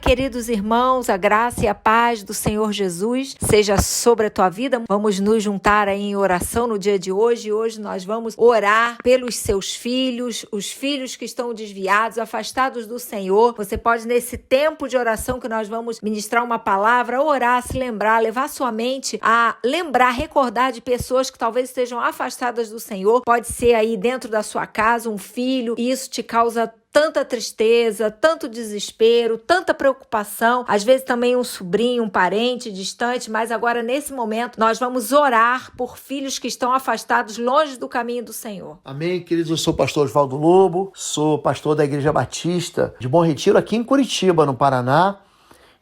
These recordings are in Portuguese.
queridos irmãos, a graça e a paz do Senhor Jesus seja sobre a tua vida. Vamos nos juntar aí em oração no dia de hoje. Hoje nós vamos orar pelos seus filhos, os filhos que estão desviados, afastados do Senhor. Você pode, nesse tempo de oração que nós vamos ministrar uma palavra, orar, se lembrar, levar sua mente a lembrar, recordar de pessoas que talvez estejam afastadas do Senhor. Pode ser aí dentro da sua casa um filho, e isso te causa tanta tristeza, tanto desespero, tanta preocupação, às vezes também um sobrinho, um parente distante, mas agora nesse momento nós vamos orar por filhos que estão afastados, longe do caminho do Senhor. Amém, queridos, eu sou o pastor Osvaldo Lobo, sou pastor da Igreja Batista de Bom Retiro aqui em Curitiba, no Paraná,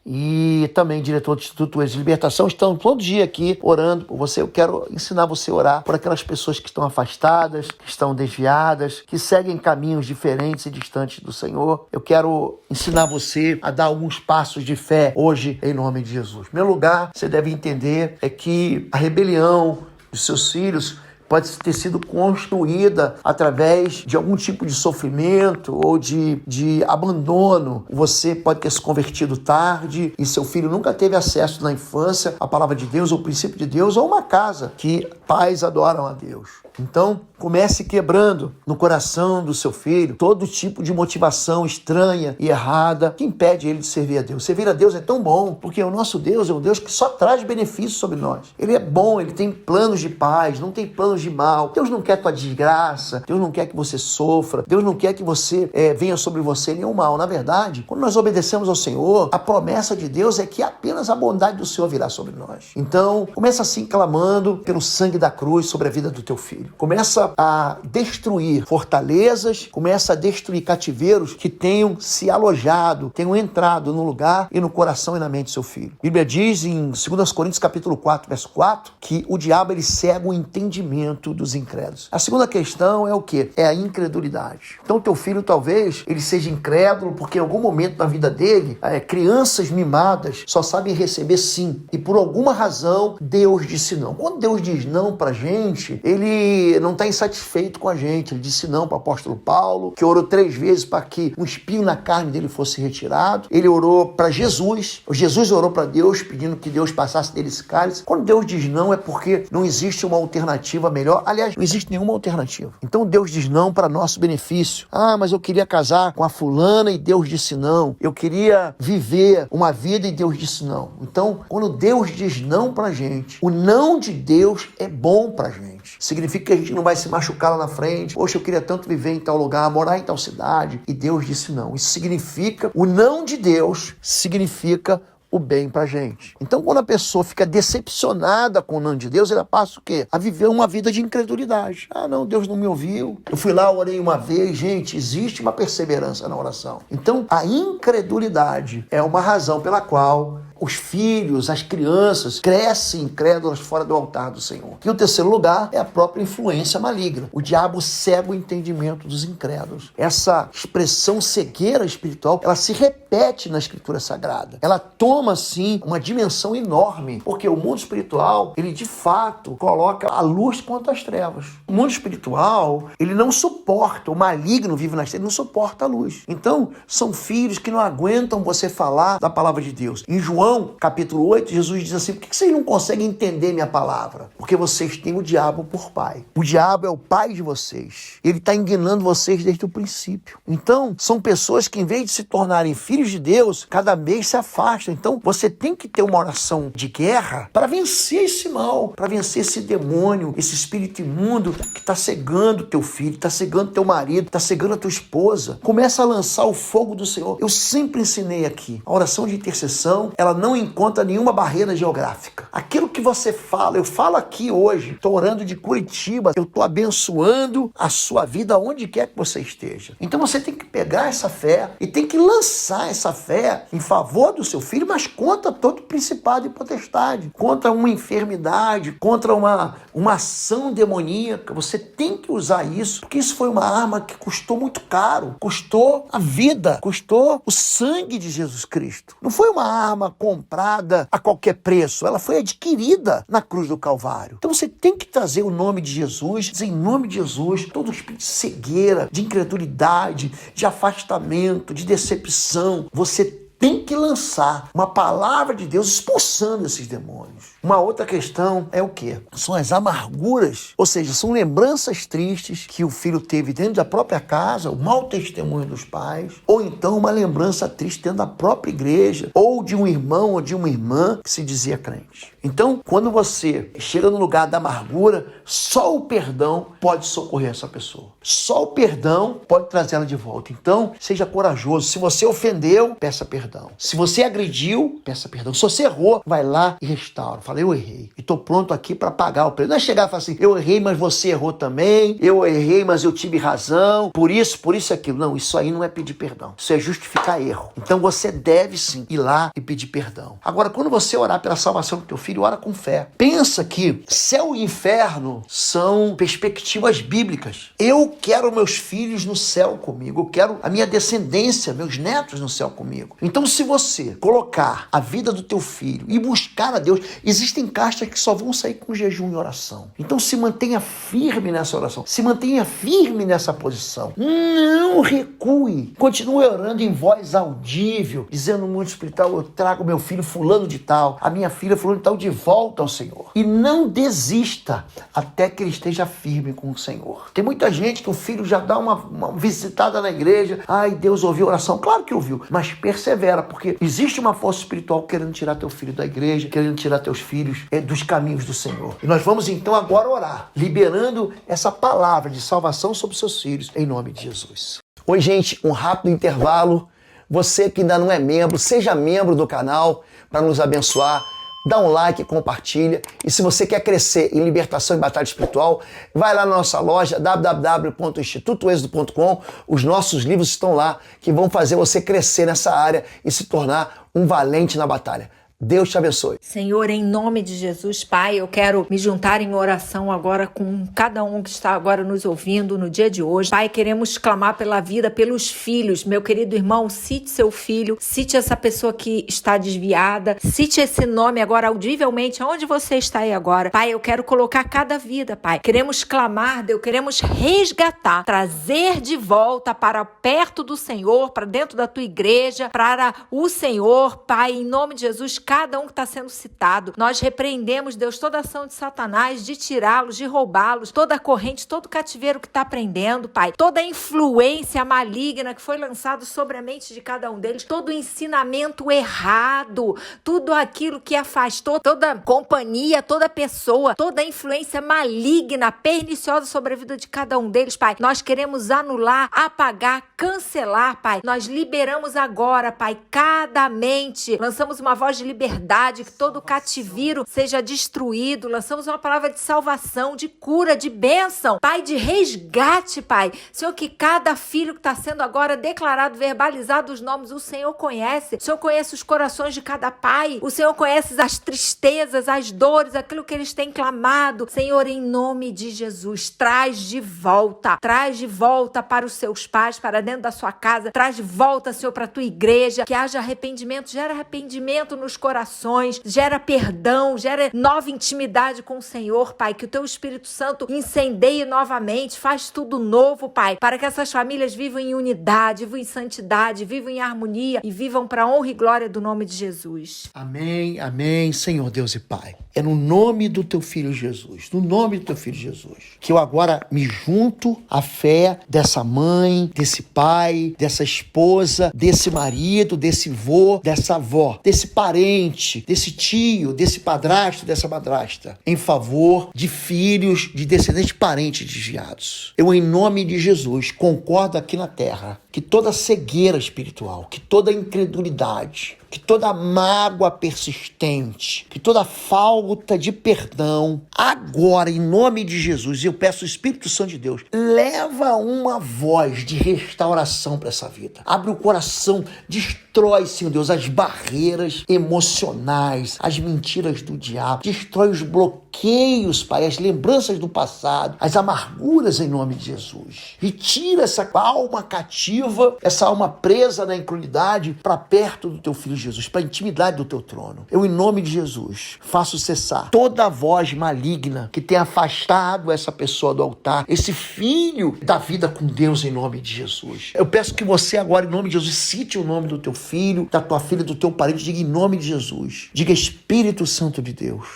e também diretor do Instituto de Libertação. Estamos todo dia aqui orando por você. Eu quero ensinar você a orar por aquelas pessoas que estão afastadas, que estão desviadas, que seguem caminhos diferentes e distantes do Senhor. Eu quero ensinar você a dar alguns passos de fé hoje, em nome de Jesus. Em primeiro lugar, você deve entender é que a rebelião dos seus filhos pode ter sido construída através de algum tipo de sofrimento ou de abandono. Você pode ter se convertido tarde e seu filho nunca teve acesso na infância à palavra de Deus, ao princípio de Deus, ou uma casa que pais adoram a Deus. Então, comece quebrando no coração do seu filho todo tipo de motivação estranha e errada que impede ele de servir a Deus. Servir a Deus é tão bom, porque o nosso Deus é um Deus que só traz benefícios sobre nós. Ele é bom, ele tem planos de paz, não tem planos de mal. Deus não quer tua desgraça, Deus não quer que você sofra, Deus não quer que você venha sobre você nenhum mal. Na verdade, quando nós obedecemos ao Senhor, a promessa de Deus é que apenas a bondade do Senhor virá sobre nós. Então, começa assim clamando pelo sangue da cruz sobre a vida do teu filho. Começa a destruir fortalezas, começa a destruir cativeiros que tenham se alojado, tenham entrado no lugar e no coração e na mente do seu filho. A Bíblia diz em 2 Coríntios capítulo 4, verso 4, que o diabo ele cega o entendimento dos incrédulos. A segunda questão é o quê? É a incredulidade. Então teu filho talvez ele seja incrédulo porque em algum momento na vida dele, crianças mimadas só sabem receber sim. E por alguma razão Deus disse não. Quando Deus diz não pra gente, ele não está insatisfeito com a gente. Ele disse não para o apóstolo Paulo, que orou 3 vezes para que um espinho na carne dele fosse retirado. Ele orou para Jesus. Jesus orou para Deus, pedindo que Deus passasse dele esse cálice. Quando Deus diz não, é porque não existe uma alternativa melhor. Aliás, não existe nenhuma alternativa. Então Deus diz não para nosso benefício. Mas eu queria casar com a fulana e Deus disse não. Eu queria viver uma vida e Deus disse não. Então, quando Deus diz não para a gente, o não de Deus é bom para a gente. Significa que a gente não vai se machucar lá na frente. Poxa, eu queria tanto viver em tal lugar, morar em tal cidade. E Deus disse não. Isso significa, o não de Deus significa o bem pra gente. Então, quando a pessoa fica decepcionada com o não de Deus, ela passa o quê? A viver uma vida de incredulidade. Não, Deus não me ouviu. Eu fui lá, orei uma vez. Gente, existe uma perseverança na oração. Então, a incredulidade é uma razão pela qual os filhos, as crianças crescem incrédulas fora do altar do Senhor. E o terceiro lugar é a própria influência maligna. O diabo cega o entendimento dos incrédulos. Essa expressão cegueira espiritual, ela se repete na Escritura Sagrada. Ela toma, sim, uma dimensão enorme, porque o mundo espiritual, ele de fato coloca a luz contra as trevas. O mundo espiritual, ele não suporta, o maligno vive nas trevas, ele não suporta a luz. Então, são filhos que não aguentam você falar da palavra de Deus. Em João capítulo 8, Jesus diz assim: por que vocês não conseguem entender minha palavra? Porque vocês têm o diabo por pai. O diabo é o pai de vocês. Ele está enganando vocês desde o princípio. Então, são pessoas que, em vez de se tornarem filhos de Deus, cada vez se afastam. Então, você tem que ter uma oração de guerra para vencer esse mal, para vencer esse demônio, esse espírito imundo que está cegando teu filho, está cegando teu marido, está cegando a tua esposa. Começa a lançar o fogo do Senhor. Eu sempre ensinei aqui, a oração de intercessão, ela não encontra nenhuma barreira geográfica. Aquilo que você fala, eu falo aqui hoje, estou orando de Curitiba, eu estou abençoando a sua vida onde quer que você esteja. Então você tem que pegar essa fé e tem que lançar essa fé em favor do seu filho, mas contra todo principado e potestade, contra uma enfermidade, contra uma ação demoníaca. Você tem que usar isso, porque isso foi uma arma que custou muito caro, custou a vida, custou o sangue de Jesus Cristo. Não foi uma arma comprada a qualquer preço, ela foi adquirida na cruz do Calvário. Então você tem que trazer o nome de Jesus, dizer em nome de Jesus, todo espírito de cegueira, de incredulidade, de afastamento, de decepção, você tem que lançar uma palavra de Deus expulsando esses demônios. Uma outra questão é o quê? São as amarguras, ou seja, são lembranças tristes que o filho teve dentro da própria casa, o mau testemunho dos pais, ou então uma lembrança triste dentro da própria igreja, ou de um irmão ou de uma irmã que se dizia crente. Então, quando você chega no lugar da amargura, só o perdão pode socorrer essa pessoa. Só o perdão pode trazê-la de volta. Então, seja corajoso. Se você ofendeu, peça perdão. Se você agrediu, peça perdão. Se você errou, vai lá e restaura. Fala, eu errei. E estou pronto aqui para pagar o preço. Não é chegar e falar assim, eu errei, mas você errou também. Eu errei, mas eu tive razão. Por isso e aquilo. Não, isso aí não é pedir perdão. Isso é justificar erro. Então, você deve sim ir lá e pedir perdão. Agora, quando você orar pela salvação do teu filho, ora com fé. Pensa que céu e inferno são perspectivas bíblicas. Eu quero meus filhos no céu comigo. Eu quero a minha descendência, meus netos no céu comigo. Então, se você colocar a vida do teu filho e buscar a Deus, existem castas que só vão sair com jejum e oração. Então, se mantenha firme nessa oração. Se mantenha firme nessa posição. Não recue. Continue orando em voz audível, dizendo no mundo espiritual, eu trago meu filho fulano de tal, a minha filha fulano de tal de volta ao Senhor. E não desista até que ele esteja firme com o Senhor. Tem muita gente que o filho já dá uma visitada na igreja. Ai, Deus ouviu a oração. Claro que ouviu, mas persevera, porque existe uma força espiritual querendo tirar teu filho da igreja, querendo tirar teus filhos dos caminhos do Senhor. E nós vamos então agora orar, liberando essa palavra de salvação sobre seus filhos, em nome de Jesus. Oi, gente, um rápido intervalo. Você que ainda não é membro, seja membro do canal para nos abençoar. Dá um like, compartilha. E se você quer crescer em libertação e batalha espiritual, vai lá na nossa loja www.institutoexodo.com. Os nossos livros estão lá que vão fazer você crescer nessa área e se tornar um valente na batalha. Deus te abençoe. Senhor, em nome de Jesus, Pai, eu quero me juntar em oração agora com cada um que está agora nos ouvindo no dia de hoje. Pai, queremos clamar pela vida, pelos filhos. Meu querido irmão, cite seu filho, cite essa pessoa que está desviada, cite esse nome agora audivelmente, aonde você está aí agora. Pai, eu quero colocar cada vida, Pai. Queremos clamar, Deus, queremos resgatar, trazer de volta para perto do Senhor, para dentro da tua igreja, para o Senhor, Pai, em nome de Jesus, cada um que está sendo citado. Nós repreendemos, Deus, toda ação de Satanás, de tirá-los, de roubá-los, toda corrente, todo cativeiro que está prendendo, Pai, toda influência maligna que foi lançada sobre a mente de cada um deles, todo ensinamento errado, tudo aquilo que afastou toda companhia, toda pessoa, toda influência maligna, perniciosa sobre a vida de cada um deles, Pai. Nós queremos anular, apagar, cancelar, Pai. Nós liberamos agora, Pai, cada mente. Lançamos uma voz de liberdade, que todo cativeiro seja destruído. Lançamos uma palavra de salvação, de cura, de bênção, Pai, de resgate, Pai. Senhor, que cada filho que está sendo agora declarado, verbalizado os nomes, o Senhor conhece. O Senhor conhece os corações de cada pai. O Senhor conhece as tristezas, as dores, aquilo que eles têm clamado. Senhor, em nome de Jesus, traz de volta para os seus pais, para dentro da sua casa. Traz de volta, Senhor, para a tua igreja. Que haja arrependimento, gera arrependimento nos corações, gera perdão, gera nova intimidade com o Senhor, Pai, que o teu Espírito Santo incendeie novamente, faz tudo novo, Pai, para que essas famílias vivam em unidade, vivam em santidade, vivam em harmonia e vivam para a honra e glória do nome de Jesus. Amém, amém, Senhor Deus e Pai. É no nome do teu filho Jesus, no nome do teu filho Jesus, que eu agora me junto à fé dessa mãe, desse pai, dessa esposa, desse marido, desse vô, dessa avó, desse parente, desse tio, desse padrasto, dessa madrasta, em favor de filhos, de descendentes parentes desviados. Eu, em nome de Jesus, concordo aqui na terra que toda cegueira espiritual, que toda incredulidade, que toda mágoa persistente, que toda falta de perdão, agora, em nome de Jesus, eu peço o Espírito Santo de Deus, leva uma voz de restauração para essa vida. Abre o coração, destrói, Senhor Deus, as barreiras emocionais, as mentiras do diabo, destrói os bloqueios, Pai, as lembranças do passado, as amarguras em nome de Jesus. E tira essa alma cativa, essa alma presa na incredulidade para perto do teu filho de Jesus, para a intimidade do teu trono. Eu, em nome de Jesus, faço cessar toda voz maligna que tenha afastado essa pessoa do altar, esse filho da vida com Deus, em nome de Jesus. Eu peço que você agora, em nome de Jesus, cite o nome do teu filho, da tua filha, do teu parente, diga em nome de Jesus. Diga Espírito Santo de Deus.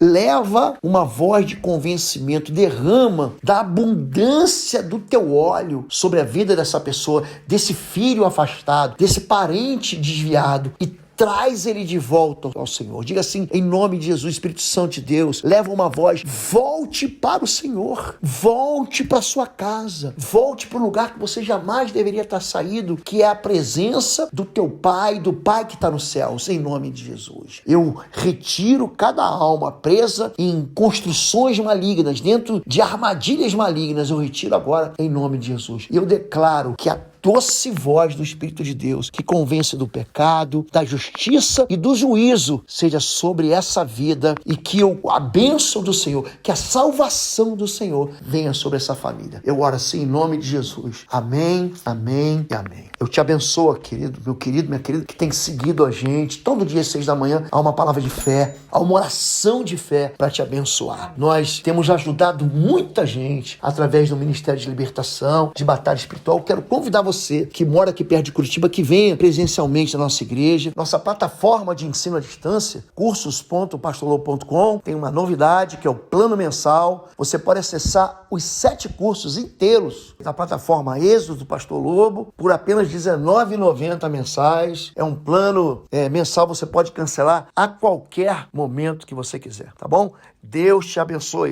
Leva uma voz de convencimento, derrama da abundância do teu óleo sobre a vida dessa pessoa, desse filho afastado, desse parente desviado, e traz ele de volta ao Senhor. Diga assim, em nome de Jesus, Espírito Santo de Deus, leva uma voz, volte para o Senhor, volte para a sua casa, volte para o lugar que você jamais deveria estar saído, que é a presença do teu Pai, do Pai que está nos céus, em nome de Jesus. Eu retiro cada alma presa em construções malignas, dentro de armadilhas malignas, eu retiro agora em nome de Jesus. E eu declaro que a doce voz do Espírito de Deus, que convence do pecado, da justiça e do juízo, seja sobre essa vida, e que a bênção do Senhor, que a salvação do Senhor venha sobre essa família. Eu oro assim em nome de Jesus. Amém, amém e amém. Eu te abençoo, querido, minha querida, que tem seguido a gente. Todo dia às 6 da manhã há uma palavra de fé, há uma oração de fé para te abençoar. Nós temos ajudado muita gente através do Ministério de Libertação, de Batalha Espiritual. Eu quero convidar você que mora aqui perto de Curitiba, que venha presencialmente na nossa igreja. Nossa plataforma de ensino à distância, cursos.pastorlobo.com, tem uma novidade, que é o plano mensal. Você pode acessar os 7 cursos inteiros da plataforma Êxodo do Pastor Lobo por apenas R$19,90 mensais. É um plano mensal, você pode cancelar a qualquer momento que você quiser, tá bom? Deus te abençoe.